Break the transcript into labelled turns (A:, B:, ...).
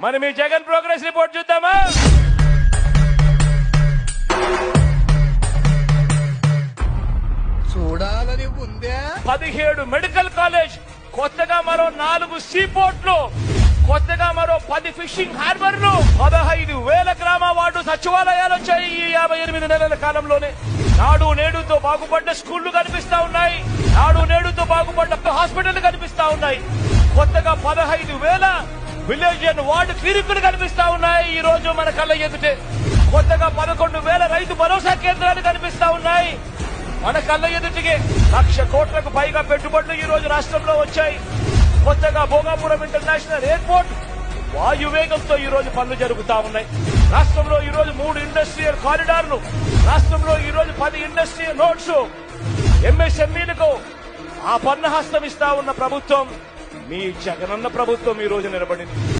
A: మరి మీ Jagan progress report చూద్దామా?
B: చూడాలని ఉందే.
A: 17 మెడికల్ కాలేజ్, కొత్తగా మరో 4 సీ పోర్ట్లు, కొత్తగా మరో 10 ఫిషింగ్ హార్బర్లు, 15,000 గ్రామ వార్డు సచివాలయాలు వచ్చాయి ఈ 58 నెలల కాలంలోనే. నాడు నేడుతో బాగుపడ్డ స్కూళ్లు కనిపిస్తా ఉన్నాయి, నాడు నేడుతో బాగుపడ్డ హాస్పిటల్ కనిపిస్తా ఉన్నాయి. కొత్తగా 15,000 విలేజ్ అండ్ వార్డు క్లినిక్లు కనిపిస్తా ఉన్నాయి ఈ రోజు మన కళ్ళ ఎదుటే. కొత్తగా 11,000 రైతు భరోసా కేంద్రాలు కనిపిస్తా ఉన్నాయి మన కళ్ళ ఎదుటికి. 1,00,000 కోట్లకు పైగా పెట్టుబడులు ఈ రోజు రాష్ట్రంలో వచ్చాయి. కొత్తగా భోగాపురం ఇంటర్నేషనల్ ఎయిర్పోర్ట్ వాయువేగంతో ఈ రోజు పనులు జరుగుతా ఉన్నాయి. రాష్ట్రంలో ఈ రోజు 3 ఇండస్ట్రియల్ కారిడార్లు, రాష్ట్రంలో ఈ రోజు 10 ఇండస్ట్రియల్ నోట్స్. ఎంఎస్ఎంఈలకు ఆ పన్ను హస్తం ఇస్తా ఉన్న ప్రభుత్వం మీ జగనన్న ప్రభుత్వం ఈ రోజు నిలబడింది.